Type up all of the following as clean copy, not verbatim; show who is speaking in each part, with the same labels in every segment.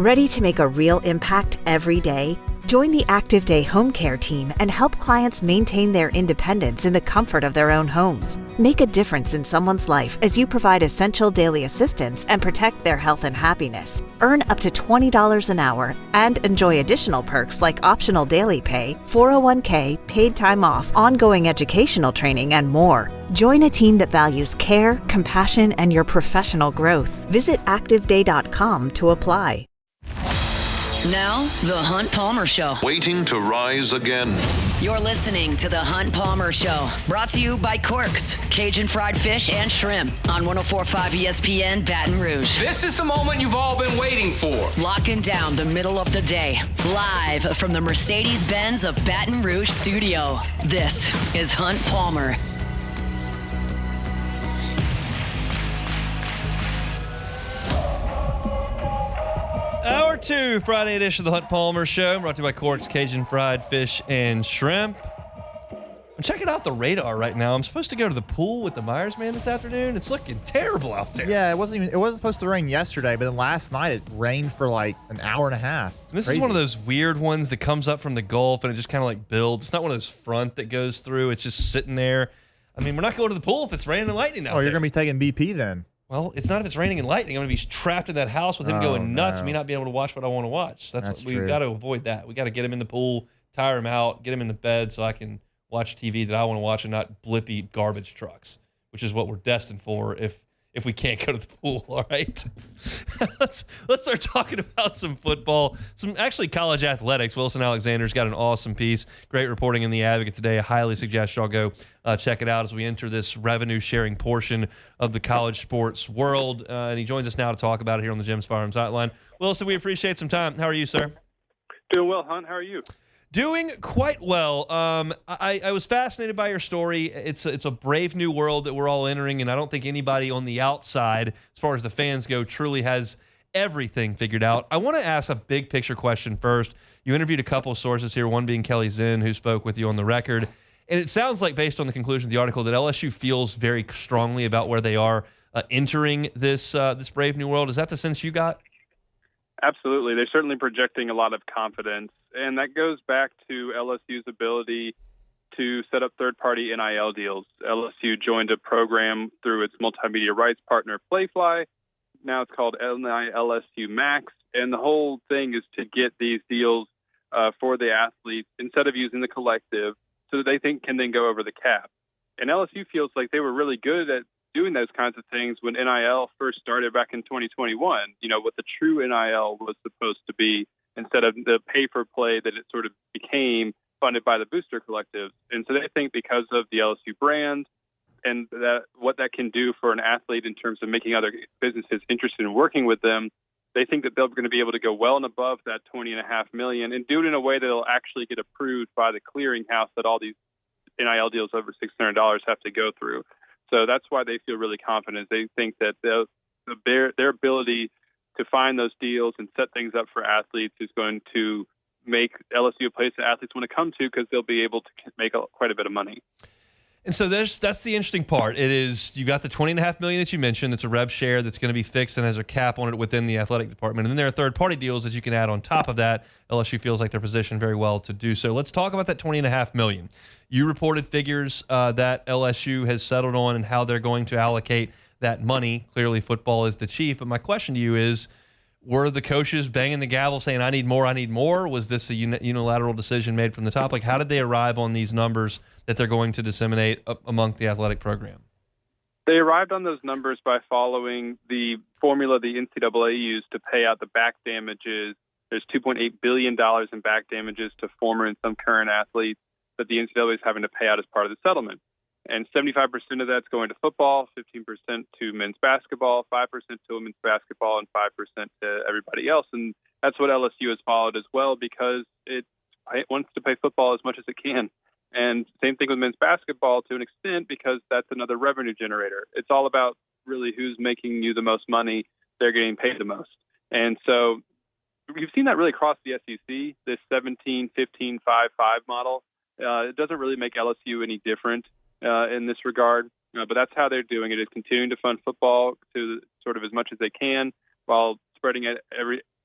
Speaker 1: Ready to make a real impact every day? Join the Active Day Home Care team and help clients maintain their independence in the comfort of their own homes. Make a difference in someone's life as you provide essential daily assistance and protect their health and happiness. Earn up to $20 an hour and enjoy additional perks like optional daily pay, 401k, paid time off, ongoing educational training, and more. Join a team that values care, compassion, and your professional growth. Visit activeday.com to apply.
Speaker 2: Now, The Hunt Palmer Show.
Speaker 3: Waiting to rise again.
Speaker 2: You're listening to The Hunt Palmer Show. Brought to you by Quirks, Cajun fried fish and shrimp on 104.5 ESPN Baton Rouge.
Speaker 4: This is the moment you've all been waiting for.
Speaker 2: Locking down the middle of the day. Live from the Mercedes-Benz of Baton Rouge studio. This is Hunt Palmer.
Speaker 5: Hour 2, Friday edition of the Hunt Palmer Show, brought to you by Quartz Cajun Fried Fish and Shrimp. I'm checking out the radar right now. I'm supposed to go to the pool with the Myers man this afternoon. It's looking terrible out there.
Speaker 6: Yeah, it wasn't supposed to rain yesterday, but then last night it rained for like an hour and a half.
Speaker 5: This is one of those weird ones that comes up from the Gulf and it just kind of like builds. It's not one of those front that goes through. It's just sitting there. I mean, we're not going to the pool if it's raining and lightning out there.
Speaker 6: Oh, you're going to be taking BP then.
Speaker 5: Well, it's not if it's raining and lightning. I'm going to be trapped in that house with him going nuts and me not being able to watch what I want to watch. That's we've got to avoid that. We got to get him in the pool, tire him out, get him in the bed so I can watch TV that I want to watch and not blippy garbage trucks, which is what we're destined for if we can't go to the pool, all right? let's start talking about some football, some actually college athletics. Wilson Alexander's got an awesome piece, great reporting in the Advocate today. I highly suggest y'all go check it out as we enter this revenue-sharing portion of the college sports world. And he joins us now to talk about it here on the Jim's Firearms Hotline. Wilson, we appreciate some time. How are you, sir?
Speaker 7: Doing well, Hunt. How are you?
Speaker 5: Doing quite well. I was fascinated by your story. It's a brave new world that we're all entering, and I don't think anybody on the outside, as far as the fans go, truly has everything figured out. I want to ask a big picture question first. You interviewed a couple of sources here, one being Kelly Zinn, who spoke with you on the record, and it sounds like, based on the conclusion of the article, that LSU feels very strongly about where they are entering this brave new world. Is that the sense you got?
Speaker 7: Absolutely. They're certainly projecting a lot of confidence, and that goes back to LSU's ability to set up third-party NIL deals. LSU joined a program through its multimedia rights partner, Playfly. Now it's called LSU Max, and the whole thing is to get these deals for the athletes instead of using the collective so that they can then go over the cap. And LSU feels like they were really good at doing those kinds of things when NIL first started back in 2021, what the true NIL was supposed to be instead of the pay-for-play that it sort of became funded by the booster collectives. And so they think because of the LSU brand and what that can do for an athlete in terms of making other businesses interested in working with them, they think that they're going to be able to go well and above that $20.5 million and do it in a way that will actually get approved by the clearinghouse that all these NIL deals over $600 have to go through. So that's why they feel really confident. They think that their ability to find those deals and set things up for athletes is going to make LSU a place that athletes want to come to because they'll be able to make quite a bit of money.
Speaker 5: And so that's the interesting part. It is, you got the $20.5 million that you mentioned. It's a rev share that's going to be fixed and has a cap on it within the athletic department. And then there are third-party deals that you can add on top of that. LSU feels like they're positioned very well to do so. Let's talk about that $20.5 million. You reported figures that LSU has settled on and how they're going to allocate that money. Clearly, football is the chief. But my question to you is, were the coaches banging the gavel saying, I need more, I need more? Was this a unilateral decision made from the top? Like, how did they arrive on these numbers that they're going to disseminate among the athletic program?
Speaker 7: They arrived on those numbers by following the formula the NCAA used to pay out the back damages. There's $2.8 billion in back damages to former and some current athletes that the NCAA is having to pay out as part of the settlement. And 75% of that's going to football, 15% to men's basketball, 5% to women's basketball, and 5% to everybody else. And that's what LSU has followed as well because it wants to pay football as much as it can. And same thing with men's basketball to an extent because that's another revenue generator. It's all about really who's making you the most money. They're getting paid the most. And so we've seen that really across the SEC, this 17-15-5-5 model. It doesn't really make LSU any different in this regard, but that's how they're doing it, is continuing to fund football to sort of as much as they can while spreading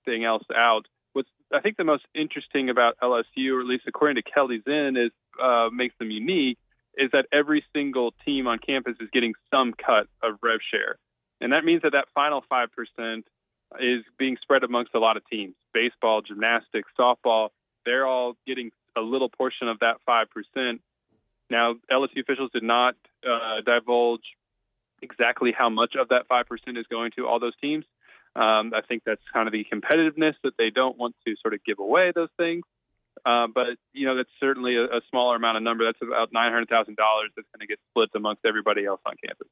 Speaker 7: everything else out. What's I think the most interesting about LSU, or at least according to Kelly Zinn, is makes them unique, is that every single team on campus is getting some cut of rev share. And that means that final 5% is being spread amongst a lot of teams. Baseball, gymnastics, softball, they're all getting a little portion of that 5%. Now, LSU officials did not divulge exactly how much of that 5% is going to all those teams. I think that's kind of the competitiveness that they don't want to sort of give away those things. But, that's certainly a smaller amount of number. That's about $900,000 that's going to get split amongst everybody else on campus.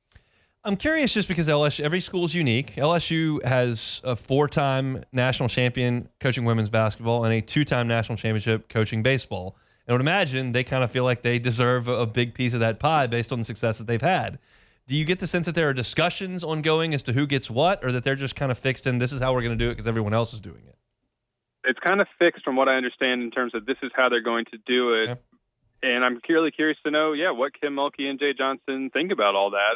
Speaker 5: I'm curious just because LSU, every school is unique. LSU has a 4-time national champion coaching women's basketball and a 2-time national championship coaching baseball. And I would imagine they kind of feel like they deserve a big piece of that pie based on the success that they've had. Do you get the sense that there are discussions ongoing as to who gets what, or that they're just kind of fixed in this is how we're going to do it because everyone else is doing it?
Speaker 7: It's kind of fixed from what I understand in terms of this is how they're going to do it.
Speaker 5: Okay.
Speaker 7: And I'm really curious to know, what Kim Mulkey and Jay Johnson think about all that.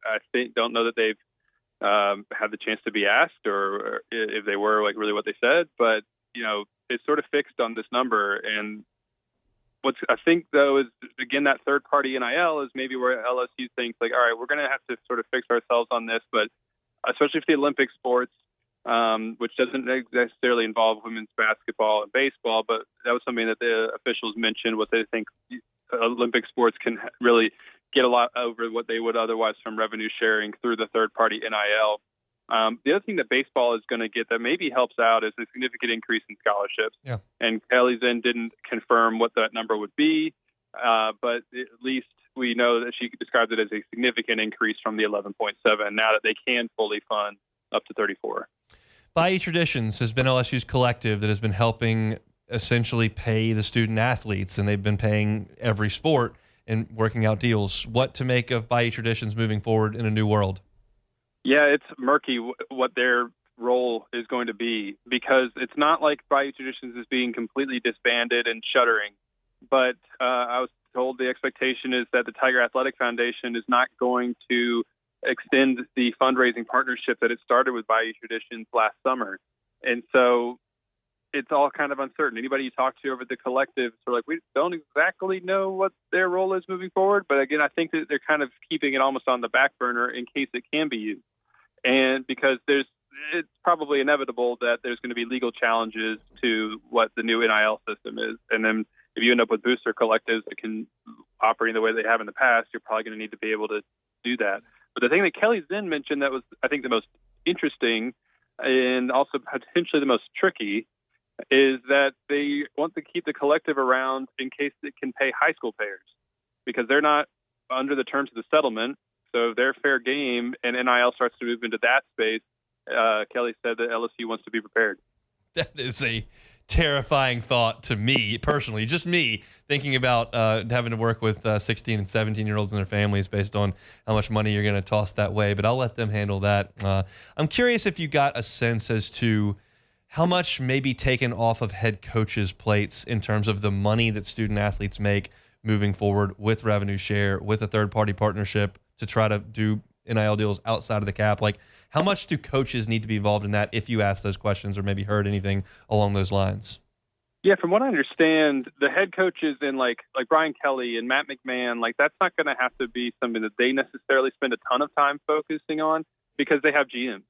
Speaker 7: I don't know that they've had the chance to be asked or if they were like really what they said, but it's sort of fixed on this number. And what I think though is, again, that third party NIL is maybe where LSU thinks like, all right, we're going to have to sort of fix ourselves on this, but especially for the Olympic sports, which doesn't necessarily involve women's basketball and baseball, but that was something that the officials mentioned, what they think Olympic sports can really get a lot over what they would otherwise from revenue sharing through the third-party NIL. The other thing that baseball is going to get that maybe helps out is a significant increase in scholarships.
Speaker 5: Yeah. And
Speaker 7: Kelly Zinn didn't confirm what that number would be, but at least we know that she described it as a significant increase from the 11.7 now that they can fully fund up to 34.
Speaker 5: Bayou Traditions has been LSU's collective that has been helping essentially pay the student athletes, and they've been paying every sport and working out deals. What to make of Bayou Traditions moving forward in a new world?
Speaker 7: Yeah, it's murky what their role is going to be, because it's not like Bayou Traditions is being completely disbanded and shuttering. But I was told the expectation is that the Tiger Athletic Foundation is not going to extend the fundraising partnership that it started with Bayou Traditions last summer. And so it's all kind of uncertain. Anybody you talk to over at the collective are like, we don't exactly know what their role is moving forward. But again, I think that they're kind of keeping it almost on the back burner in case it can be used. And because it's probably inevitable that there's going to be legal challenges to what the new NIL system is. And then if you end up with booster collectives that can operate the way they have in the past, you're probably going to need to be able to do that. But the thing that Kelly Zinn mentioned that was, I think, the most interesting and also potentially the most tricky is that they want to keep the collective around in case it can pay high school payers, because they're not under the terms of the settlement. So if they're fair game and NIL starts to move into that space, Kelly said that LSU wants to be prepared.
Speaker 5: That is a terrifying thought to me personally, just me thinking about having to work with 16 and 17-year-olds and their families based on how much money you're going to toss that way. But I'll let them handle that. I'm curious if you got a sense as to how much may be taken off of head coaches' plates in terms of the money that student athletes make moving forward with revenue share, with a third-party partnership to try to do NIL deals outside of the cap. Like, how much do coaches need to be involved in that if you ask those questions or maybe heard anything along those lines?
Speaker 7: Yeah, from what I understand, the head coaches in like Brian Kelly and Matt McMahon, like that's not going to have to be something that they necessarily spend a ton of time focusing on because they have GMs.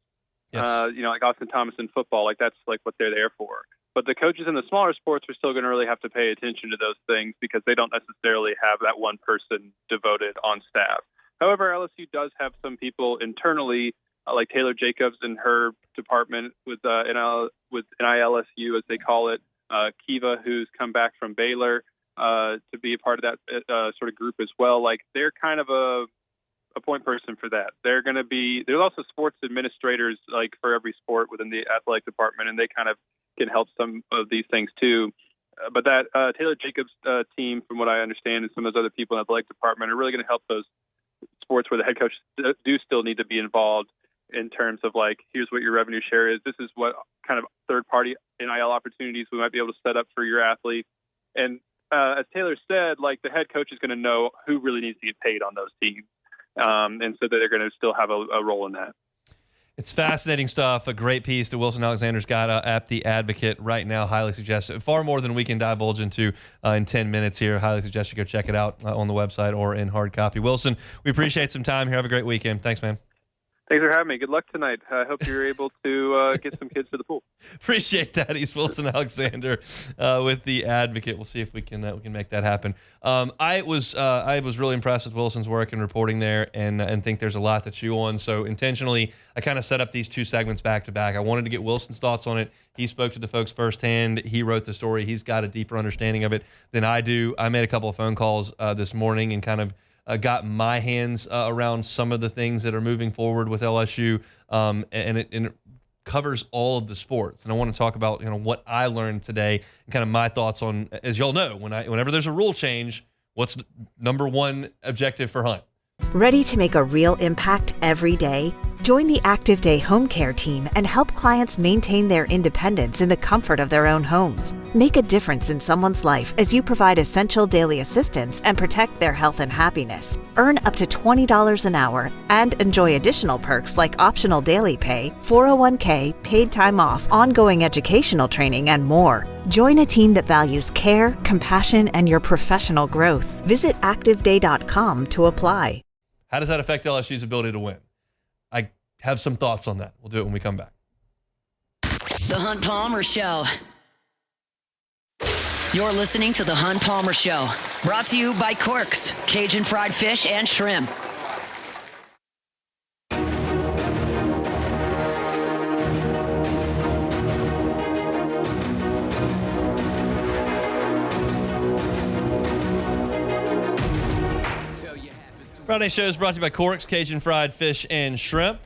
Speaker 5: Yes.
Speaker 7: Like Austin Thomas in football, like that's like what they're there for. But the coaches in the smaller sports are still going to really have to pay attention to those things because they don't necessarily have that one person devoted on staff. However, LSU does have some people internally, like Taylor Jacobs in her department with NILSU, as they call it. Kiva, who's come back from Baylor to be a part of that sort of group as well. Like they're kind of a point person for that. There's also sports administrators like for every sport within the athletic department, and they kind of can help some of these things too. But that Taylor Jacobs team, from what I understand, and some of those other people in the athletic department are really going to help those sports where the head coach do still need to be involved in terms of like, here's what your revenue share is. This is what kind of third-party NIL opportunities we might be able to set up for your athlete. And as Taylor said, like the head coach is going to know who really needs to get paid on those teams. And so that they're going to still have a role in that.
Speaker 5: It's fascinating stuff. A great piece that Wilson Alexander's got at The Advocate right now. Highly suggest it. Far more than we can divulge into in 10 minutes here. Highly suggest you go check it out on the website or in hard copy. Wilson, we appreciate some time here. Have a great weekend. Thanks, man.
Speaker 7: Thanks for having me. Good luck tonight. I hope you're able to get some kids to the pool.
Speaker 5: Appreciate that. He's Wilson Alexander with The Advocate. We'll see if we can make that happen. I was really impressed with Wilson's work in reporting there, and think there's a lot to chew on. So intentionally, I kind of set up these two segments back to back. I wanted to get Wilson's thoughts on it. He spoke to the folks firsthand. He wrote the story. He's got a deeper understanding of it than I do. I made a couple of phone calls this morning and kind of got my hands around some of the things that are moving forward with LSU, and it covers all of the sports. And I want to talk about what I learned today and kind of my thoughts on, as y'all know, whenever there's a rule change, what's number one objective for Hunt?
Speaker 1: Ready to make a real impact every day? Join the Active Day Home Care team and help clients maintain their independence in the comfort of their own homes. Make a difference in someone's life as you provide essential daily assistance and protect their health and happiness. Earn up to $20 an hour and enjoy additional perks like optional daily pay, 401k, paid time off, ongoing educational training, and more. Join a team that values care, compassion, and your professional growth. Visit activeday.com to apply.
Speaker 5: How does that affect LSU's ability to win? I have some thoughts on that. We'll do it when we come back.
Speaker 2: The Hunt Palmer Show. You're listening to The Hunt Palmer Show. Brought to you by Corks, Cajun fried fish and shrimp.
Speaker 5: Friday show is brought to you by Corks, Cajun fried fish and shrimp.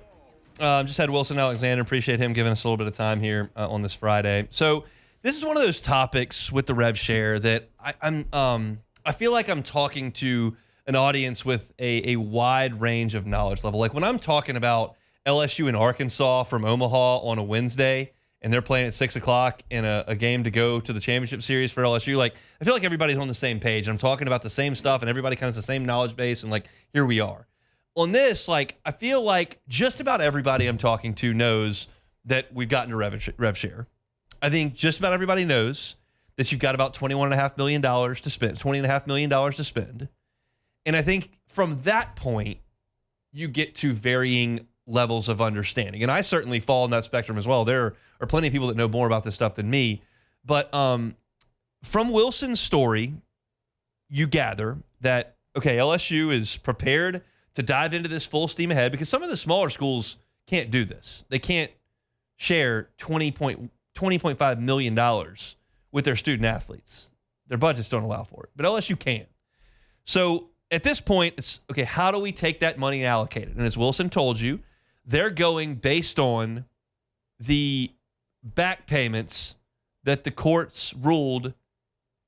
Speaker 5: Just had Wilson Alexander. Appreciate him giving us a little bit of time here on this Friday. So this is one of those topics with the Rev Share that I feel like I'm talking to an audience with a wide range of knowledge level. Like when I'm talking about LSU and Arkansas from Omaha on a Wednesday, and they're playing at 6 o'clock in a game to go to the championship series for LSU, like I feel like everybody's on the same page. I'm talking about the same stuff, and everybody kind of has the same knowledge base, and like here we are. On this, like I feel like just about everybody I'm talking to knows that we've gotten to Rev Share. I think just about everybody knows that you've got about $21.5 million to spend, $20.5 million to spend. And I think from that point, you get to varying levels of understanding. And I certainly fall in that spectrum as well. There are plenty of people that know more about this stuff than me. But from Wilson's story, you gather that, okay, LSU is prepared to dive into this full steam ahead because some of the smaller schools can't do this. They can't share $20.5 million with their student athletes. Their budgets don't allow for it. But LSU can. So at this point, it's, okay, how do we take that money and allocate it? And as Wilson told you, they're going based on the back payments that the courts ruled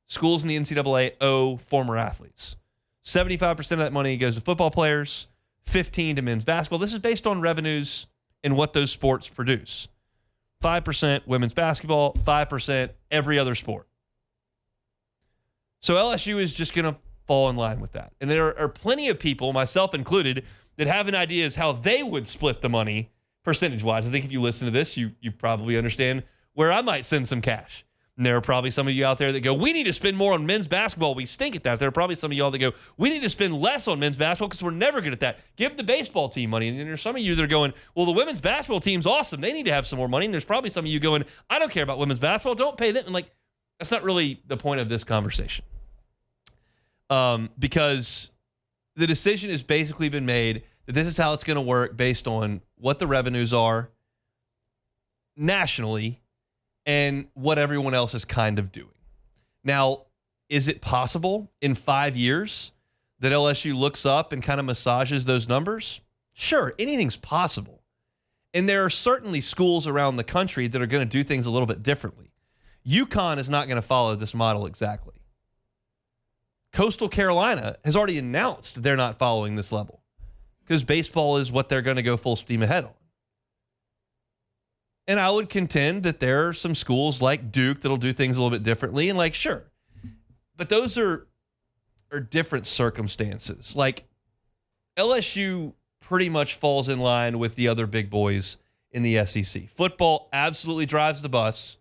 Speaker 5: schools in the NCAA owe former athletes. 75% of that money goes to football players, 15% to men's basketball. This is based on revenues and what those sports produce. 5% women's basketball, 5% every other sport. So LSU is just going to fall in line with that. And there are plenty of people, myself included, that have an idea as how they would split the money percentage-wise. I think if you listen to this, you probably understand where I might send some cash. And there are probably some of you out there that go, we need to spend more on men's basketball. We stink at that. There are probably some of y'all that go, we need to spend less on men's basketball because we're never good at that. Give the baseball team money. And then there's some of you that are going, well, the women's basketball team's awesome. They need to have some more money. And there's probably some of you going, I don't care about women's basketball. Don't pay them. And like, that's not really the point of this conversation. Because the decision has basically been made that this is how it's going to work based on what the revenues are nationally and what everyone else is kind of doing. Now, is it possible in 5 years that LSU looks up and kind of massages those numbers? Sure, anything's possible. And there are certainly schools around the country that are going to do things a little bit differently. UConn is not going to follow this model exactly. Coastal Carolina has already announced they're not following this level because baseball is what they're going to go full steam ahead on. And I would contend that there are some schools like Duke that'll do things a little bit differently. And like, sure. But those are different circumstances. Like LSU pretty much falls in line with the other big boys in the SEC. Football absolutely drives the bus.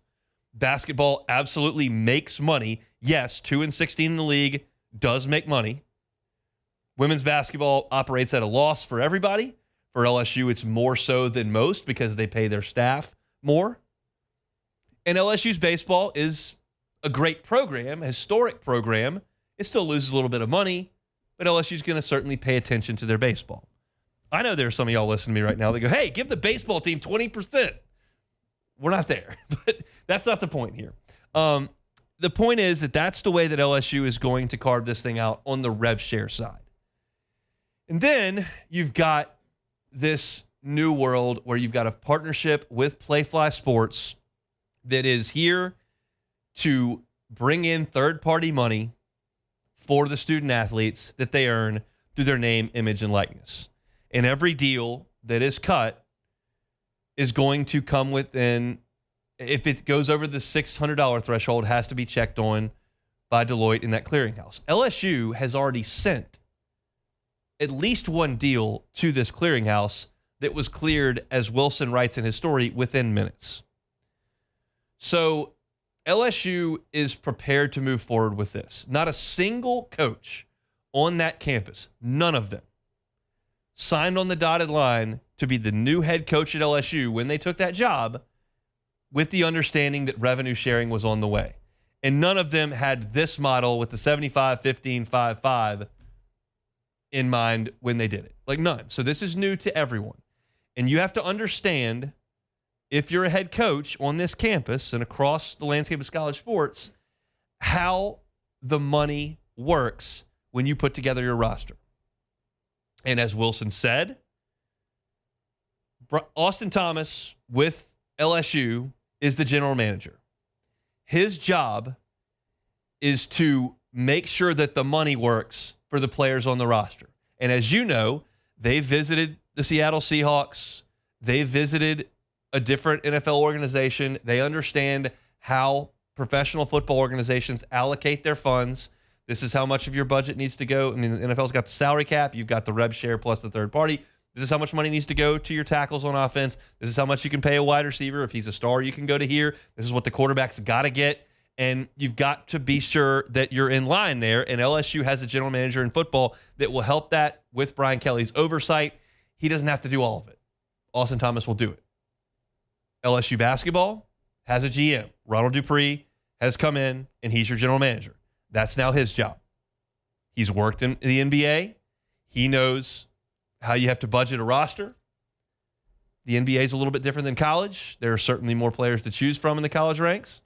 Speaker 5: Basketball absolutely makes money. Yes, 2-16 in the league does make money. Women's basketball operates at a loss for everybody. For LSU, it's more so than most because they pay their staff more. And LSU's baseball is a great program, a historic program. It still loses a little bit of money, but LSU's going to certainly pay attention to their baseball. I know there are some of y'all listening to me right now that go, hey, give the baseball team 20%. We're not there, but that's not the point here. The point is that that's the way that LSU is going to carve this thing out on the rev share side. And then you've got this new world where you've got a partnership with Playfly Sports that is here to bring in third-party money for the student athletes that they earn through their name, image, and likeness. And every deal that is cut is going to come within, if it goes over the $600 threshold, has to be checked on by Deloitte in that clearinghouse. LSU has already sent at least one deal to this clearinghouse that was cleared, as Wilson writes in his story, within minutes. So LSU is prepared to move forward with this. Not a single coach on that campus, none of them, signed on the dotted line to be the new head coach at LSU when they took that job with the understanding that revenue sharing was on the way. And none of them had this model with the 75, 15, 5, 5 in mind when they did it. Like none. So this is new to everyone. And you have to understand, if you're a head coach on this campus and across the landscape of college sports, how the money works when you put together your roster. And as Wilson said, Austin Thomas with LSU is the general manager. His job is to make sure that the money works for the players on the roster. And as you know, they visited the Seattle Seahawks. They visited a different NFL organization. They understand how professional football organizations allocate their funds. This is how much of your budget needs to go. I mean, the NFL's got the salary cap. You've got the rev share plus the third party. This is how much money needs to go to your tackles on offense. This is how much you can pay a wide receiver. If he's a star, you can go to here. This is what the quarterback's got to get. And you've got to be sure that you're in line there. And LSU has a general manager in football that will help that with Brian Kelly's oversight. He doesn't have to do all of it. Austin Thomas will do it. LSU basketball has a GM. Ronald Dupree has come in, and he's your general manager. That's now his job. He's worked in the NBA. He knows how you have to budget a roster. The NBA is a little bit different than college. There are certainly more players to choose from in the college ranks,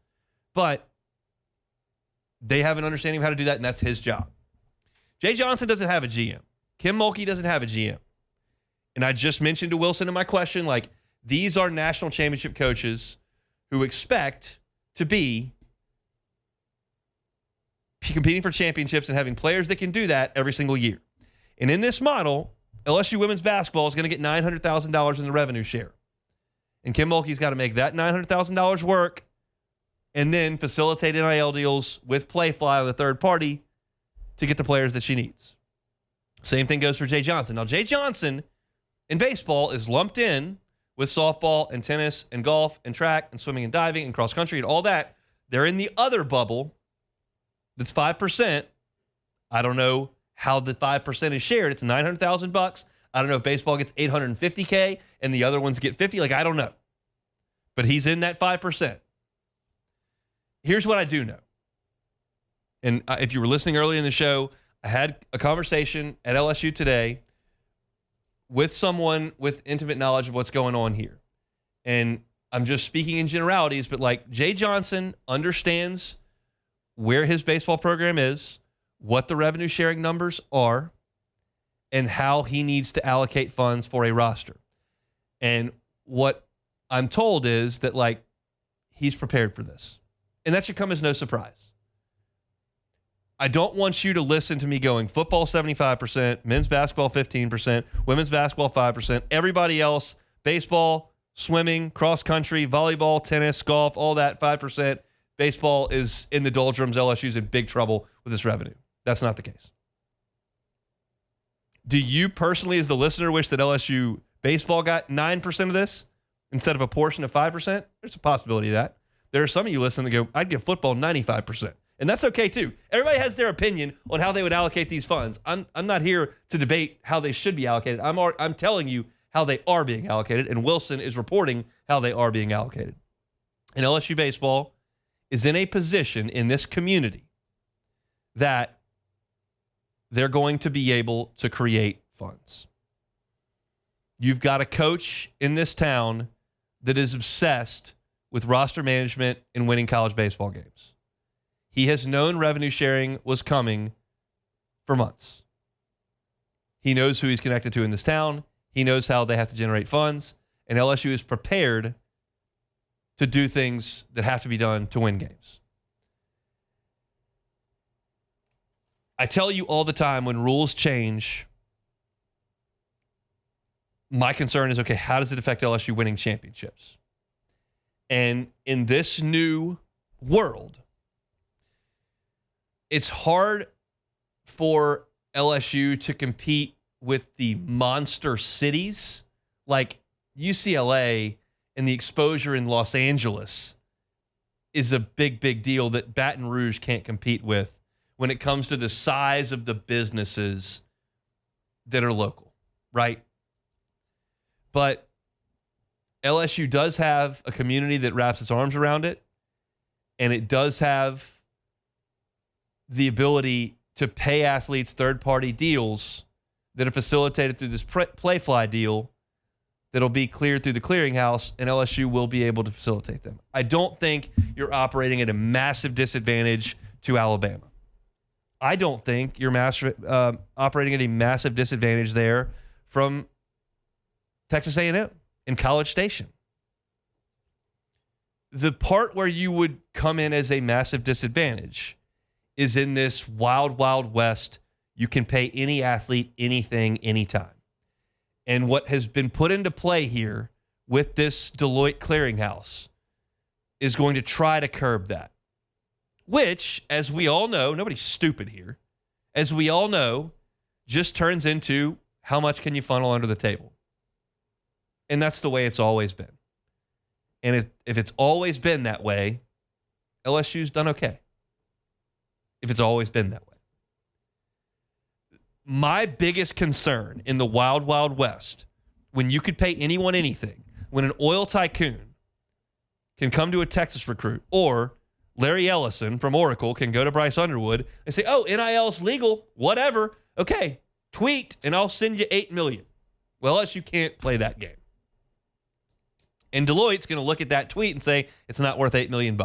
Speaker 5: but they have an understanding of how to do that, and that's his job. Jay Johnson doesn't have a GM. Kim Mulkey doesn't have a GM. And I just mentioned to Wilson in my question, like, these are national championship coaches who expect to be competing for championships and having players that can do that every single year. And in this model, LSU women's basketball is going to get $900,000 in the revenue share. And Kim Mulkey's got to make that $900,000 work and then facilitate NIL deals with Playfly on the third party to get the players that she needs. Same thing goes for Jay Johnson. Now, Jay Johnson in baseball is lumped in with softball and tennis and golf and track and swimming and diving and cross country and all that. They're in the other bubble that's 5%. I don't know how the 5% is shared. It's $900,000. I don't know if baseball gets $850K and the other ones get 50. Like, I don't know. But he's in that 5%. Here's what I do know. And if you were listening early in the show, I had a conversation at LSU today with someone with intimate knowledge of what's going on here. And I'm just speaking in generalities, but like Jay Johnson understands where his baseball program is, what the revenue sharing numbers are, and how he needs to allocate funds for a roster. And what I'm told is that, like, he's prepared for this. And that should come as no surprise. I don't want you to listen to me going football 75%, men's basketball 15%, women's basketball 5%, everybody else, baseball, swimming, cross country, volleyball, tennis, golf, all that 5%. Baseball is in the doldrums. LSU's in big trouble with this revenue. That's not the case. Do you personally, as the listener, wish that LSU baseball got 9% of this? instead of a portion of 5%, there's a possibility of that. There are some of you listening that go, I'd give football 95%. And that's okay, too. Everybody has their opinion on how they would allocate these funds. I'm not here to debate how they should be allocated. I'm telling you how they are being allocated, and Wilson is reporting how they are being allocated. And LSU baseball is in a position in this community that they're going to be able to create funds. You've got a coach in this town that is obsessed with roster management and winning college baseball games. He has known revenue sharing was coming for months. He knows who he's connected to in this town. He knows how they have to generate funds. And LSU is prepared to do things that have to be done to win games. I tell you all the time, when rules change, my concern is, okay, how does it affect LSU winning championships? And in this new world, it's hard for LSU to compete with the monster cities like UCLA, and the exposure in Los Angeles is a big, big deal that Baton Rouge can't compete with when it comes to the size of the businesses that are local, right? But LSU does have a community that wraps its arms around it, and it does have the ability to pay athletes third-party deals that are facilitated through this Playfly deal that'll be cleared through the clearinghouse, and LSU will be able to facilitate them. I don't think you're operating at a massive disadvantage to Alabama. I don't think you're operating at a massive disadvantage there from Texas A&M and College Station. The part where you would come in as a massive disadvantage is in this wild, wild west. You can pay any athlete anything, anytime. And what has been put into play here with this Deloitte clearinghouse is going to try to curb that, which, as we all know, nobody's stupid here, as we all know, just turns into how much can you funnel under the table. And that's the way it's always been. And if it's always been that way, LSU's done okay. If it's always been that way. My biggest concern in the wild, wild west, when you could pay anyone anything, when an oil tycoon can come to a Texas recruit, or Larry Ellison from Oracle can go to Bryce Underwood and say, oh, NIL's legal, whatever. Okay, tweet and I'll send you $8 million. Well, LSU can't play that game. And Deloitte's going to look at that tweet and say, it's not worth $8 million.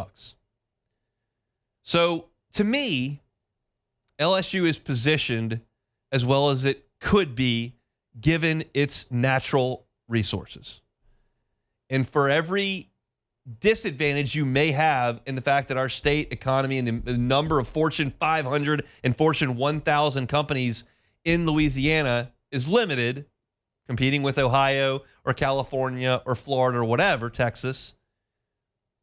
Speaker 5: So, to me, LSU is positioned as well as it could be given its natural resources. And for every disadvantage you may have in the fact that our state economy and the number of Fortune 500 and Fortune 1000 companies in Louisiana is limited, competing with Ohio or California or Florida or whatever, Texas,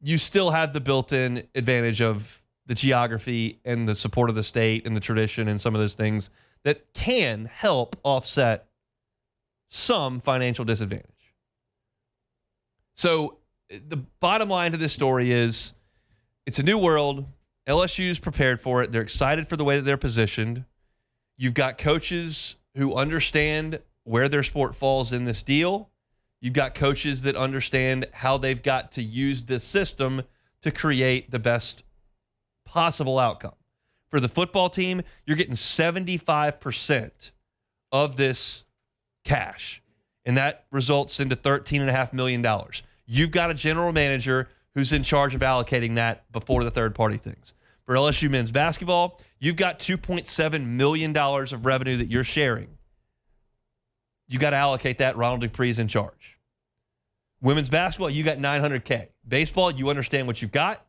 Speaker 5: you still have the built-in advantage of the geography and the support of the state and the tradition and some of those things that can help offset some financial disadvantage. So the bottom line to this story is it's a new world. LSU's prepared for it. They're excited for the way that they're positioned. You've got coaches who understand where their sport falls in this deal. You've got coaches that understand how they've got to use this system to create the best possible outcome. For the football team, you're getting 75% of this cash, and that results into $13.5 million. You've got a general manager who's in charge of allocating that before the third-party things. For LSU men's basketball, you've got $2.7 million of revenue that you're sharing. You got to allocate that. Ronald Dupree's in charge. Women's basketball, you got $900K. Baseball, you understand what you've got.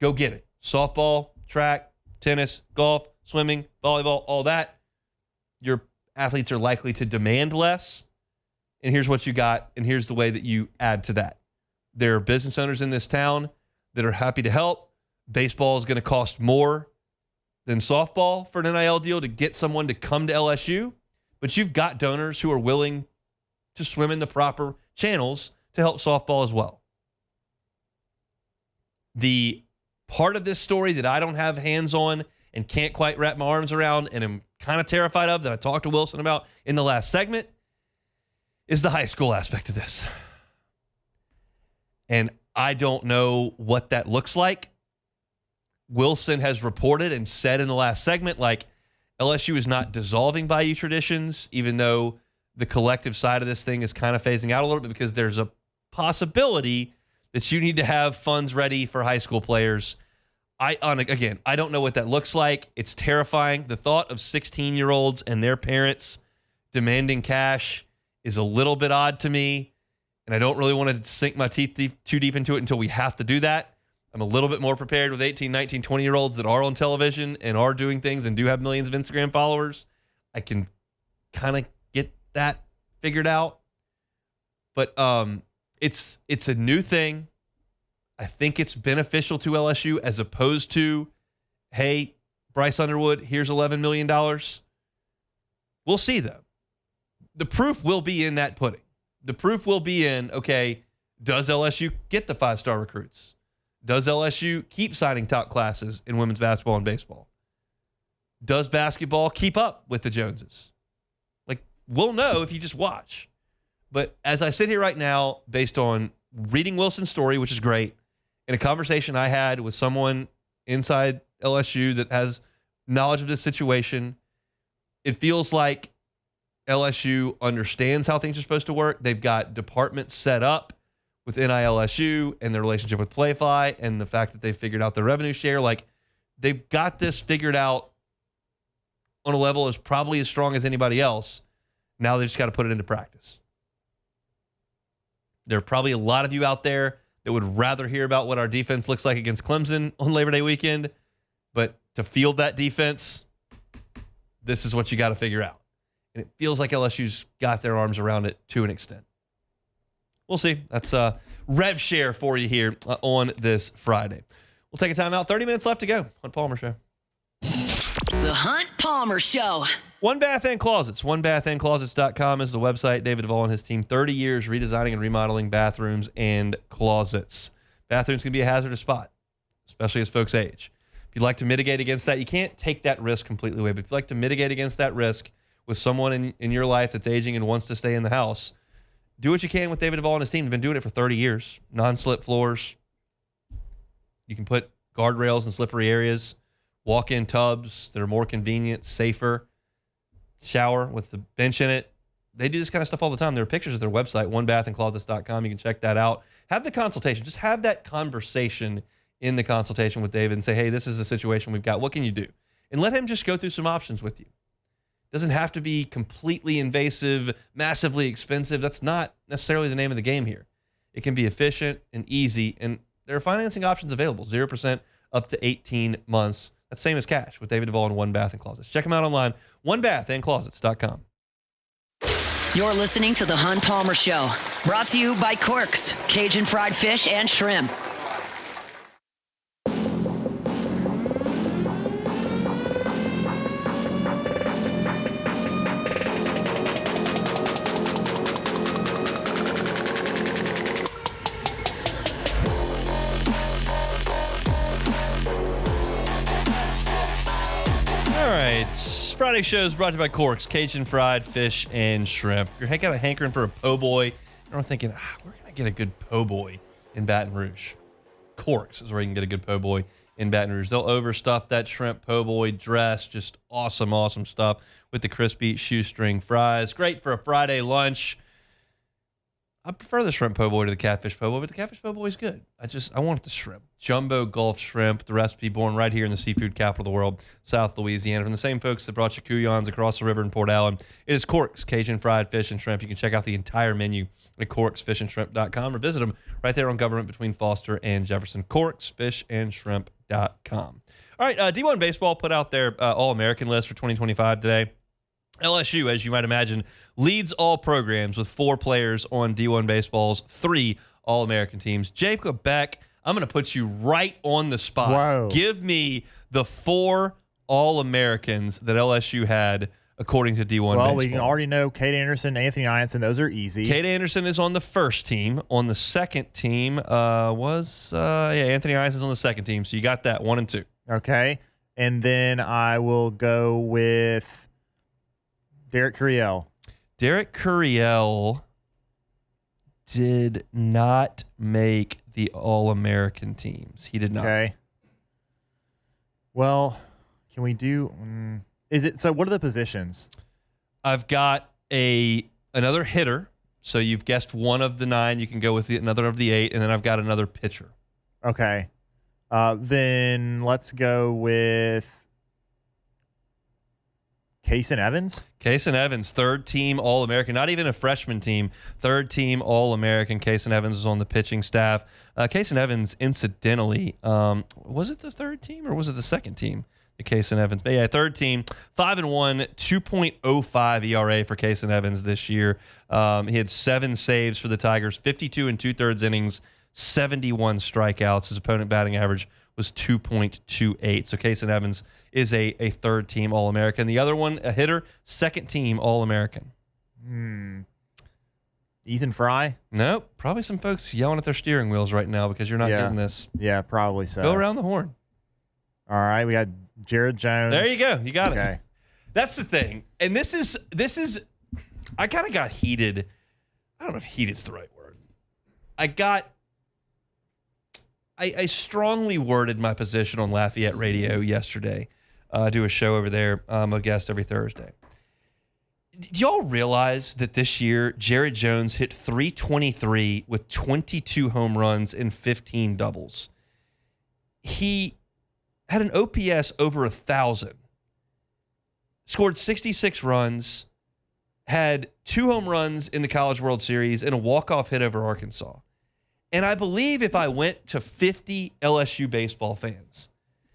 Speaker 5: Go get it. Softball, track, tennis, golf, swimming, volleyball, all that. Your athletes are likely to demand less. And here's what you got, and here's the way that you add to that. There are business owners in this town that are happy to help. Baseball is going to cost more than softball for an NIL deal to get someone to come to LSU. But you've got donors who are willing to swim in the proper channels to help softball as well. The part of this story that I don't have hands on and can't quite wrap my arms around and am kind of terrified of, that I talked to Wilson about in the last segment, is the high school aspect of this. And I don't know what that looks like. Wilson has reported and said in the last segment, like, LSU is not dissolving Bayou traditions, even though the collective side of this thing is kind of phasing out a little bit, because there's a possibility that you need to have funds ready for high school players. I don't know what that looks like. It's terrifying. The thought of 16-year-olds and their parents demanding cash is a little bit odd to me, and I don't really want to sink my teeth too deep into it until we have to do that. I'm a little bit more prepared with 18, 19, 20-year-olds that are on television and are doing things and do have millions of Instagram followers. I can kind of get that figured out. But it's a new thing. I think it's beneficial to LSU as opposed to, hey, Bryce Underwood, here's $11 million. We'll see, though. The proof will be in that pudding. The proof will be in, okay, does LSU get the 5-star recruits? Does LSU keep signing top classes in women's basketball and baseball? Does basketball keep up with the Joneses? Like, we'll know if you just watch. But as I sit here right now, based on reading Wilson's story, which is great, and a conversation I had with someone inside LSU that has knowledge of this situation, it feels like LSU understands how things are supposed to work. They've got departments set up with NILSU and their relationship with Playfly and the fact that they've figured out their revenue share. Like, they've got this figured out on a level as probably as strong as anybody else. Now they just got to put it into practice. There are probably a lot of you out there that would rather hear about what our defense looks like against Clemson on Labor Day weekend. But to field that defense, this is what you got to figure out. And it feels like LSU's got their arms around it to an extent. We'll see. That's Rev Share for you here on this Friday. We'll take a time out. 30 minutes left to go. Hunt Palmer Show.
Speaker 2: The Hunt Palmer Show.
Speaker 5: One Bath and Closets. OneBathAndClosets.com is the website. David Duvall and his team, 30 years redesigning and remodeling bathrooms and closets. Bathrooms can be a hazardous spot, especially as folks age. If you'd like to mitigate against that, you can't take that risk completely away, but if you'd like to mitigate against that risk with someone in your life that's aging and wants to stay in the house, do what you can with David Duvall and his team. They've been doing it for 30 years. Non-slip floors. You can put guardrails in slippery areas. Walk-in tubs that are more convenient, safer. Shower with the bench in it. They do this kind of stuff all the time. There are pictures of their website, onebathandclosets.com. You can check that out. Have the consultation. Just have that conversation in the consultation with David and say, hey, this is the situation we've got. What can you do? And let him just go through some options with you. Doesn't have to be completely invasive, massively expensive. That's not necessarily the name of the game here. It can be efficient and easy, and there are financing options available, 0% up to 18 months. That's same as cash with David Duvall and One Bath and Closets. Check them out online, onebathandclosets.com.
Speaker 2: You're listening to The Hunt Palmer Show, brought to you by Corks, Cajun fried fish and shrimp.
Speaker 5: Friday show is brought to you by Corks, Cajun fried fish and shrimp. If you're kind of hankering for a po' boy, you're thinking, where can I get a good po' boy in Baton Rouge? Corks is where you can get a good po' boy in Baton Rouge. They'll overstuff that shrimp po' boy dress. Just awesome, awesome stuff with the crispy shoestring fries. Great for a Friday lunch. I prefer the shrimp po' boy to the catfish po' boy, but the catfish po' boy is good. I want the shrimp. Jumbo Gulf shrimp, the recipe born right here in the seafood capital of the world, South Louisiana, from the same folks that brought you Couillons across the river in Port Allen. It is Corks, Cajun fried fish and shrimp. You can check out the entire menu at corksfishandshrimp.com or visit them right there on Government between Foster and Jefferson, corksfishandshrimp.com. All right, D1Baseball put out their All-American list for 2025 today. LSU, as you might imagine, leads all programs with 4 players on D1Baseball's 3 All-American teams. Jacob Beck, I'm going to put you right on the spot.
Speaker 6: Wow.
Speaker 5: Give me the 4 All-Americans that LSU had according to D1
Speaker 6: Well,
Speaker 5: Baseball.
Speaker 6: we can already know Cade Anderson, Anthony Ianson. Those are easy.
Speaker 5: Cade Anderson is on the first team. On the second team Anthony Ianson's on the second team. So you got that 1 and 2.
Speaker 6: Okay. And then I will go with Derek Curiel.
Speaker 5: Derek Curiel did not make the All-American teams. He did not.
Speaker 6: Okay. Well, can we do is it so what are the positions?
Speaker 5: I've got another hitter. So you've guessed one of the 9. You can go with another of the 8, and then I've got another pitcher.
Speaker 6: Okay. Then let's go with Kason Evans.
Speaker 5: Kason Evans, third team All-American, not even a freshman team, third team All-American. Kason Evans was on the pitching staff. Kason Evans, incidentally, was it the third team or was it the second team? The Kason Evans, but yeah, third team, 5-1, 2.05 ERA for Kason Evans this year. He had 7 saves for the Tigers, 52 2/3 innings, 71 strikeouts. His opponent batting average was 2.28. So Kason Evans is a third team All-American. The other one, a hitter, second team All-American.
Speaker 6: Ethan Fry?
Speaker 5: Nope. Probably some folks yelling at their steering wheels right now because you're not getting this.
Speaker 6: Yeah, probably so.
Speaker 5: Go around the horn.
Speaker 6: All right, we got Jared Jones.
Speaker 5: There you go. You got
Speaker 6: it.
Speaker 5: That's the thing. And this is I kind of got heated. I don't know if heated's the right word. I strongly worded my position on Lafayette Radio yesterday. I do a show over there. I'm a guest every Thursday. Do y'all realize that this year Jared Jones hit .323 with 22 home runs and 15 doubles? He had an OPS over 1,000, scored 66 runs, had 2 home runs in the College World Series, and a walk-off hit over Arkansas. And I believe if I went to 50 LSU baseball fans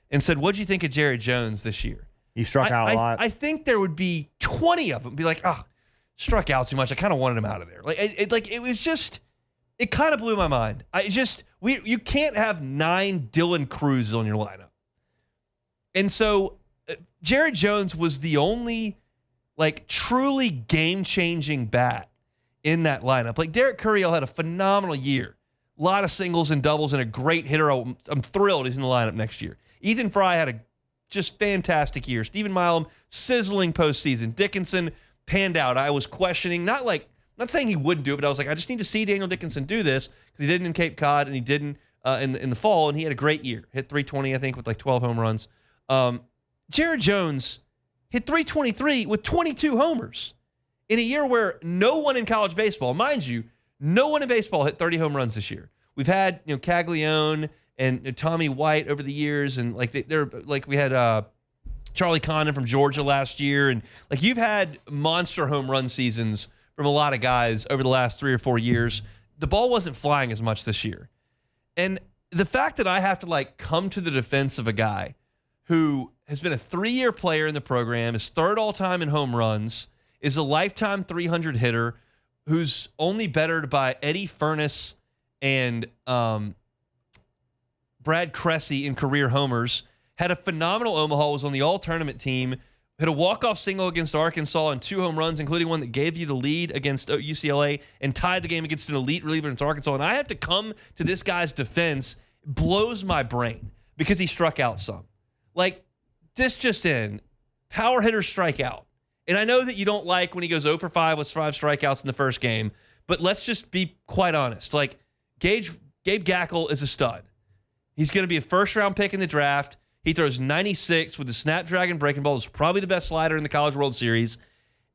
Speaker 5: and said, what'd you think of Jared Jones this year?
Speaker 6: He struck out a lot.
Speaker 5: I think there would be 20 of them be like, struck out too much. I kind of wanted him out of there. It kind of blew my mind. You can't have 9 Dylan Cruz on your lineup. And so Jared Jones was the only truly game-changing bat in that lineup. Derek Curiel had a phenomenal year. A lot of singles and doubles and a great hitter. I'm thrilled he's in the lineup next year. Ethan Fry had a just fantastic year. Stephen Milam, sizzling postseason. Dickinson panned out. I was questioning, not saying he wouldn't do it, but I was like, I just need to see Daniel Dickinson do this because he didn't in Cape Cod and he didn't in the fall, and he had a great year. Hit .320, I think, with 12 home runs. Jared Jones hit .323 with 22 homers in a year where no one in college baseball, mind you, no one in baseball hit 30 home runs this year. We've had Caglione and Tommy White over the years, and we had Charlie Condon from Georgia last year, and you've had monster home run seasons from a lot of guys over the last 3 or 4 years. The ball wasn't flying as much this year, and the fact that I have to come to the defense of a guy who has been a 3-year player in the program, is third all-time in home runs, is a lifetime 300 hitter, who's only bettered by Eddie Furness and Brad Cressy in career homers, had a phenomenal Omaha, was on the all-tournament team, hit a walk-off single against Arkansas and 2 home runs, including one that gave you the lead against UCLA and tied the game against an elite reliever against Arkansas. And I have to come to this guy's defense. It blows my brain because he struck out some. This just in, power hitters strike out. And I know that you don't like when he goes 0 for 5 with 5 strikeouts in the first game, but let's just be quite honest. Gabe Gackle is a stud. He's going to be a first-round pick in the draft. He throws 96 with the Snapdragon breaking ball. It's probably the best slider in the College World Series.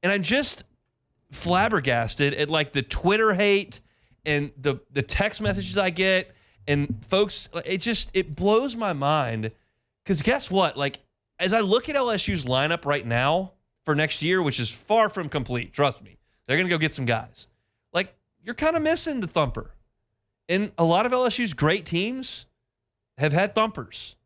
Speaker 5: And I'm just flabbergasted at the Twitter hate and the text messages I get. And folks, it blows my mind. Because guess what? As I look at LSU's lineup right now for next year, which is far from complete, trust me, they're going to go get some guys. You're kind of missing the thumper. And a lot of LSU's great teams have had thumpers.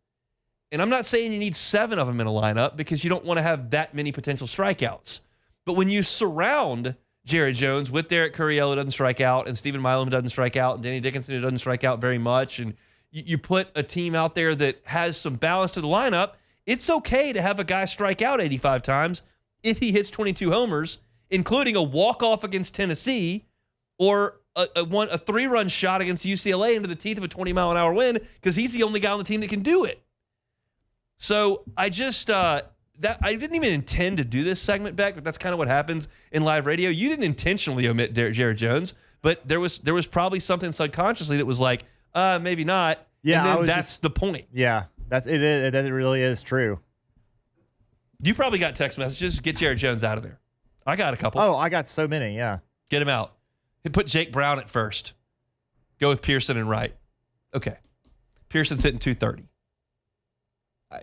Speaker 5: And I'm not saying you need 7 of them in a lineup because you don't want to have that many potential strikeouts. But when you surround Jared Jones with Derek Curiel, who doesn't strike out, and Stephen Milam, who doesn't strike out, and Danny Dickinson, who doesn't strike out very much, and you put a team out there that has some balance to the lineup, it's okay to have a guy strike out 85 times. if he hits 22 homers, including a walk-off against Tennessee or a 3-run shot against UCLA into the teeth of a 20-mile-an-hour wind, because he's the only guy on the team that can do it. So I just I didn't even intend to do this segment, Beck, but that's kind of what happens in live radio. You didn't intentionally omit Jared Jones, but there was probably something subconsciously that was like, maybe not.
Speaker 6: Yeah,
Speaker 5: and then that's the point.
Speaker 6: Yeah, that's it. It really is true.
Speaker 5: You probably got text messages. Get Jared Jones out of there. I got a couple.
Speaker 6: Oh, I got so many. Yeah,
Speaker 5: get him out. Put Jake Brown at first. Go with Pearson and Wright. Okay, Pearson's hitting 230.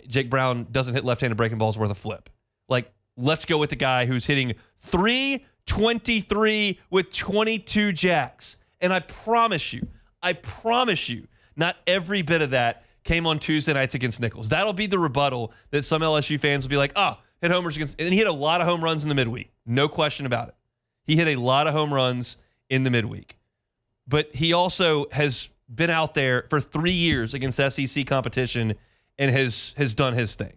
Speaker 5: Jake Brown doesn't hit left-handed breaking balls worth a flip. Like, let's go with the guy who's hitting 323 with 22 jacks. And I promise you, not every bit of that came on Tuesday nights against Nichols. That'll be the rebuttal that some LSU fans will be like, hit homers against. And he hit a lot of home runs in the midweek. No question about it. He hit a lot of home runs in the midweek. But he also has been out there for 3 years against SEC competition and has done his thing.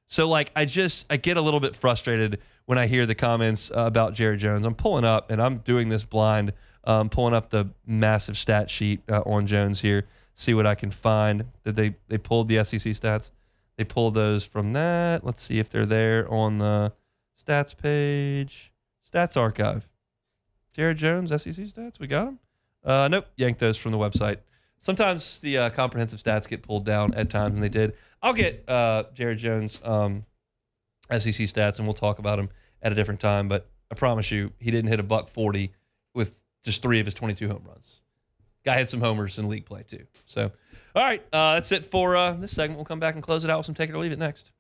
Speaker 5: So, like, I get a little bit frustrated when I hear the comments about Jared Jones. I'm pulling up, and I'm doing this blind, pulling up the massive stat sheet on Jones here, see what I can find. That they pulled the SEC stats. They pulled those from that. Let's see if they're there on the stats page. Stats archive. Jared Jones, SEC stats. We got them? Nope. Yanked those from the website. Sometimes the comprehensive stats get pulled down at times, and they did. I'll get Jared Jones' SEC stats, and we'll talk about him at a different time. But I promise you, he didn't hit a $140 with just 3 of his 22 home runs. Guy had some homers in league play, too. So, all right, that's it for this segment. We'll come back and close it out with some Take It or Leave It next.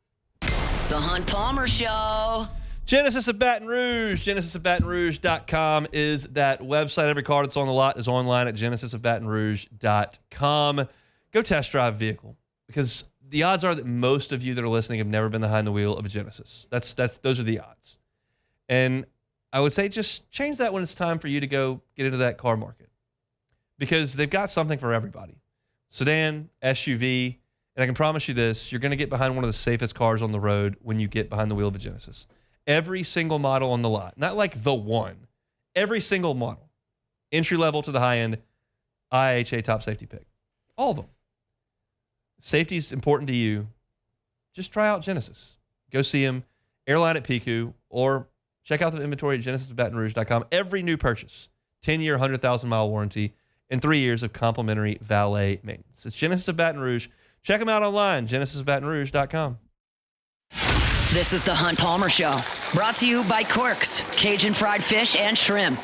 Speaker 2: The Hunt Palmer Show.
Speaker 5: Genesis of Baton Rouge. GenesisofBatonRouge.com is that website. Every car that's on the lot is online at GenesisofBatonRouge.com. Go test drive a vehicle, because the odds are that most of you that are listening have never been behind the wheel of a Genesis. Those are the odds. And I would say just change that when it's time for you to go get into that car market, because they've got something for everybody. Sedan, SUV, and I can promise you this, you're going to get behind one of the safest cars on the road when you get behind the wheel of a Genesis. Every single model on the lot, not like the one, every single model, entry level to the high end, IHA top safety pick. All of them. Safety is important to you. Just try out Genesis. Go see them, airline at Piku, or check out the inventory at GenesisOfBatonRouge.com. Every new purchase, 10-year, 100,000-mile warranty, and 3 years of complimentary valet maintenance. It's Genesis of Baton Rouge. Check them out online, GenesisOfBatonRouge.com.
Speaker 2: This is the Hunt Palmer Show, brought to you by Quirks, Cajun fried fish and shrimp.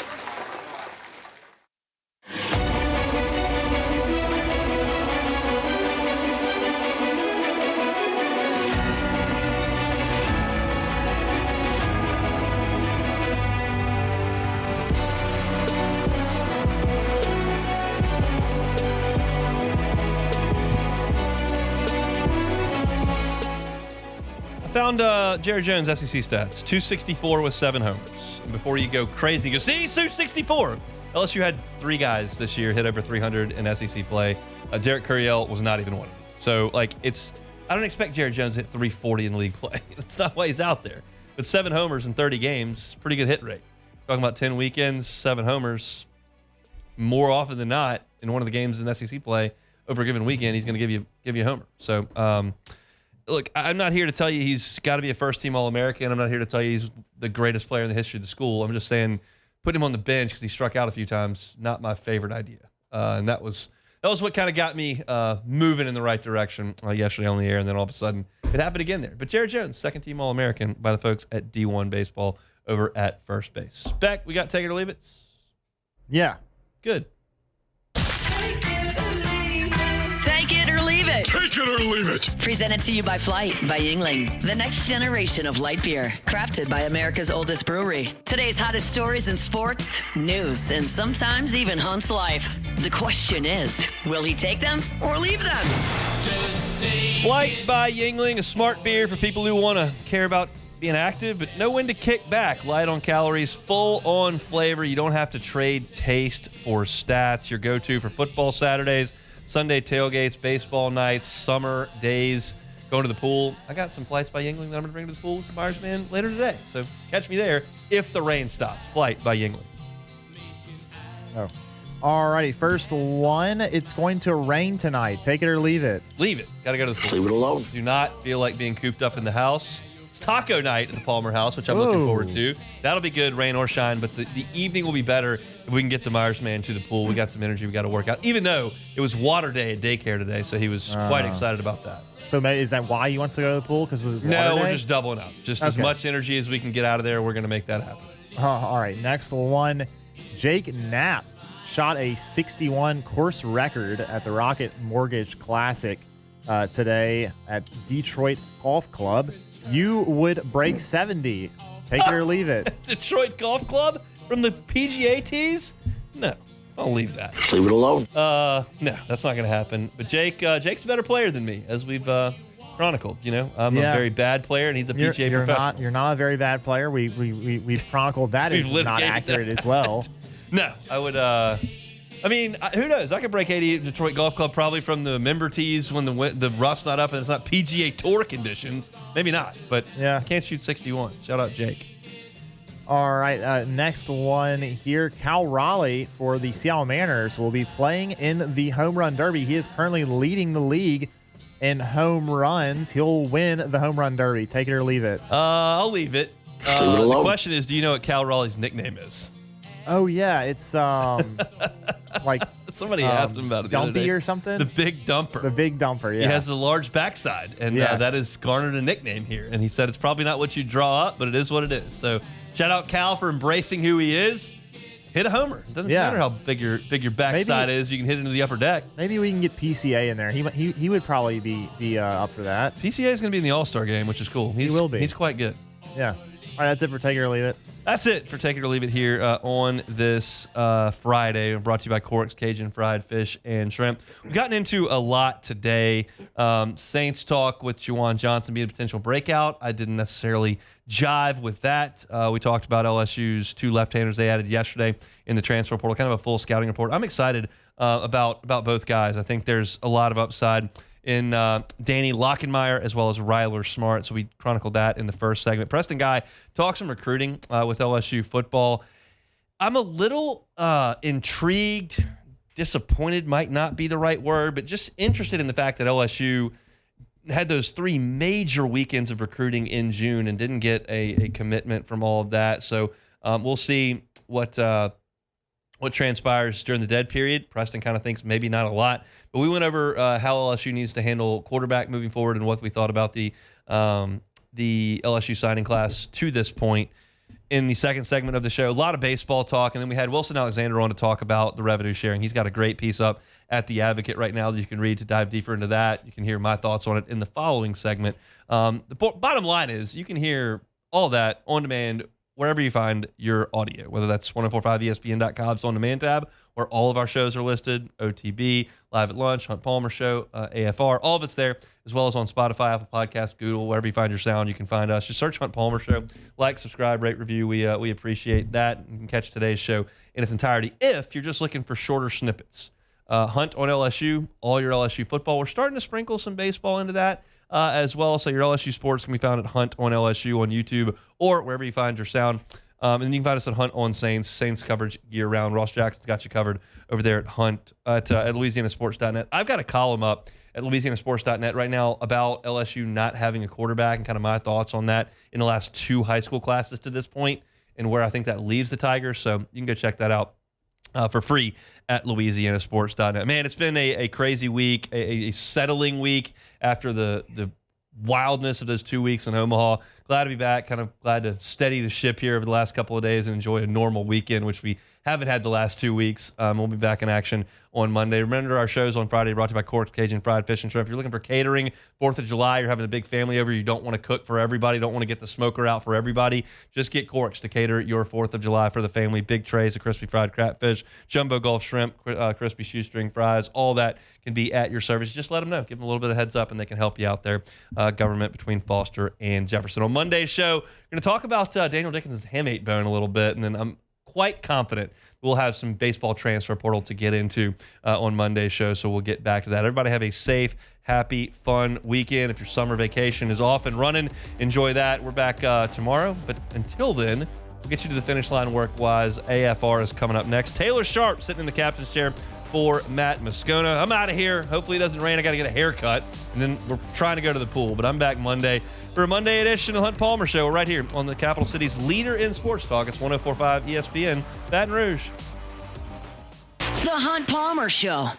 Speaker 5: Found Jared Jones' SEC stats, 264 with 7 homers. And before you go crazy, you go, see, 264. LSU had 3 guys this year hit over 300 in SEC play. Derek Curiel was not even one of them. So, like, I don't expect Jared Jones to hit 340 in league play. That's not why he's out there. But 7 homers in 30 games, pretty good hit rate. Talking about 10 weekends, 7 homers. More often than not, in one of the games in SEC play, over a given weekend, he's going to give you a homer. So, look, I'm not here to tell you he's got to be a first-team All-American. I'm not here to tell you he's the greatest player in the history of the school. I'm just saying put him on the bench because he struck out a few times. Not my favorite idea. And that was what kind of got me moving in the right direction yesterday on the air, and then all of a sudden it happened again there. But Jared Jones, second-team All-American by the folks at D1Baseball over at first base. Beck, we got Take It or Leave It?
Speaker 6: Yeah.
Speaker 5: Good.
Speaker 2: Take it or leave it.
Speaker 3: Take it or leave it.
Speaker 2: Presented to you by Flight by Yingling, the next generation of light beer, crafted by America's oldest brewery. Today's hottest stories in sports, news, and sometimes even Hunt's life. The question is, will he take them or leave them?
Speaker 5: Flight by Yingling, a smart beer for people who want to care about being active, but know when to kick back. Light on calories, full on flavor. You don't have to trade taste for stats. Your go-to for football Saturdays, Sunday tailgates, baseball nights, summer days. going to the pool. I got some flights by Yingling that I'm going to bring to the pool with the Myers Man later today. So catch me there if the rain stops. Flight by Yingling.
Speaker 6: Oh. All righty, first one. It's going to rain tonight. Take it or leave it.
Speaker 5: Leave it. Got to go to the pool.
Speaker 3: Leave it alone.
Speaker 5: Do not feel like being cooped up in the house. It's taco night at the Palmer House, which I'm looking forward to. That'll be good, rain or shine, but the evening will be better if we can get the Myers Man to the pool. We got some energy. We got to work out, even though it was water day at daycare today, so he was quite excited about that.
Speaker 6: So is that why he wants to go to the pool? Because
Speaker 5: No, we're just doubling up. Just as much energy as we can get out of there, we're going to make that happen.
Speaker 6: All right, next one. Jake Knapp shot a 61 course record at the Rocket Mortgage Classic today at Detroit Golf Club. You would break 70. Take it or leave it.
Speaker 5: Detroit Golf Club from the PGA tees? No, I'll leave that.
Speaker 3: Leave it alone.
Speaker 5: No, that's not going to happen. But Jake's a better player than me, as we've chronicled. You know, I'm a very bad player, and he's a PGA professional.
Speaker 6: You're not a very bad player. We've chronicled that is not accurate as well.
Speaker 5: No, I would. I mean, who knows? I could break 80 at Detroit Golf Club probably from the member tees when the rough's not up and it's not PGA Tour conditions. Maybe not, but I can't shoot 61. Shout out Jake.
Speaker 6: All right, next one here. Cal Raleigh for the Seattle Mariners will be playing in the Home Run Derby. He is currently leading the league in home runs. He'll win the Home Run Derby. Take it or leave it.
Speaker 5: I'll leave it. The question is, do you know what Cal Raleigh's nickname is?
Speaker 6: Oh yeah, it's like
Speaker 5: somebody asked him about it.
Speaker 6: Dumpy or something.
Speaker 5: The Big Dumper.
Speaker 6: The Big Dumper. Yeah.
Speaker 5: He has a large backside, and that has garnered a nickname here. And he said it's probably not what you draw up, but it is what it is. So shout out Cal for embracing who he is. Hit a homer. It doesn't matter how big your backside is. You can hit into the upper deck.
Speaker 6: Maybe we can get PCA in there. He would probably be up for that.
Speaker 5: PCA is going to be in the All-Star game, which is cool. He will be. He's quite good.
Speaker 6: Yeah. All right, that's it for Take It or Leave It.
Speaker 5: That's it for Take It or Leave It here on this Friday. Brought to you by Cork's Cajun Fried Fish and Shrimp. We've gotten into a lot today. Saints talk with Juwan Johnson being a potential breakout. I didn't necessarily jive with that. We talked about LSU's 2 left-handers they added yesterday in the transfer portal, kind of a full scouting report. I'm excited about both guys. I think there's a lot of upside in Danny Lockenmeyer as well as Ryler Smart. So we chronicled that in the first segment. Preston Guy talks some recruiting with LSU football. I'm a little intrigued, disappointed might not be the right word, but just interested in the fact that LSU had those 3 major weekends of recruiting in June and didn't get a commitment from all of that. So we'll see what transpires during the dead period. Preston kind of thinks maybe not a lot, but we went over how LSU needs to handle quarterback moving forward and what we thought about the LSU signing class to this point in the second segment of the show. A lot of baseball talk, and then we had Wilson Alexander on to talk about the revenue sharing. He's got a great piece up at The Advocate right now that you can read to dive deeper into that. You can hear my thoughts on it in the following segment. The bottom line is you can hear all that on demand wherever you find your audio, whether that's 1045ESPN.com's on demand tab, where all of our shows are listed, OTB, Live at Lunch, Hunt Palmer Show, AFR, all of it's there, as well as on Spotify, Apple Podcasts, Google, wherever you find your sound, you can find us. Just search Hunt Palmer Show, like, subscribe, rate, review. We appreciate that. You can catch today's show in its entirety if you're just looking for shorter snippets. Hunt on LSU, all your LSU football. We're starting to sprinkle some baseball into that. As well. So your LSU sports can be found at Hunt on LSU on YouTube or wherever you find your sound. And you can find us at Hunt on Saints coverage year-round. Ross Jackson's got you covered over there at Hunt at LouisianaSports.net. I've got a column up at LouisianaSports.net right now about LSU not having a quarterback and kind of my thoughts on that in the last 2 high school classes to this point and where I think that leaves the Tigers. So you can go check that out for free at LouisianaSports.net. Man, it's been a crazy week, a settling week after the wildness of those 2 weeks in Omaha. Glad to be back, kind of glad to steady the ship here over the last couple of days and enjoy a normal weekend, which we haven't had the last 2 weeks. We'll be back in action on Monday. Remember our shows on Friday brought to you by Cork's Cajun Fried Fish and Shrimp. If you're looking for catering, 4th of July, you're having a big family over, you don't want to cook for everybody, don't want to get the smoker out for everybody, just get Cork's to cater your 4th of July for the family. Big trays of crispy fried catfish, jumbo Gulf shrimp, crispy shoestring fries, all that can be at your service. Just let them know. Give them a little bit of heads up, and they can help you out there. Government between Foster and Jefferson. On Monday's show, we're going to talk about Daniel Dickens' hamate bone a little bit, and then I'm quite confident we'll have some baseball transfer portal to get into on Monday's show, so we'll get back to that. Everybody have a safe, happy, fun weekend. If your summer vacation is off and running, enjoy that. We're back tomorrow, but until then, we'll get you to the finish line work-wise. AFR is coming up next. Taylor Sharp sitting in the captain's chair for Matt Moscona. I'm out of here. Hopefully it doesn't rain. I got to get a haircut, and then we're trying to go to the pool, but I'm back Monday for a Monday edition of the Hunt Palmer Show right here on the Capital City's leader in sports talk. It's 104.5 ESPN Baton Rouge.
Speaker 2: The Hunt Palmer Show.